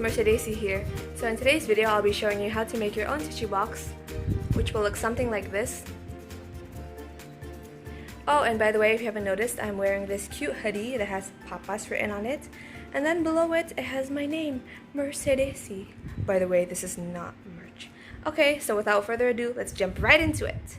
Mercedesy here. So in today's video, I'll be showing you how to make your own tissue box, which will look something like this. Oh, and by the way, if you haven't noticed, I'm wearing this cute hoodie that has Papas written on it. And then below it, it has my name, Mercedesy. By the way, this is not merch. Okay, so without further ado, let's jump right into it.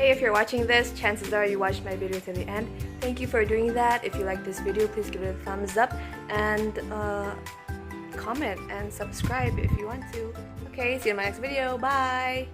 Hey, if you're watching this, chances are you watched my video to the end. Thank you for doing that. If you like this video, please give it a thumbs up and comment and subscribe if you want to. Okay, see you in my next video. Bye!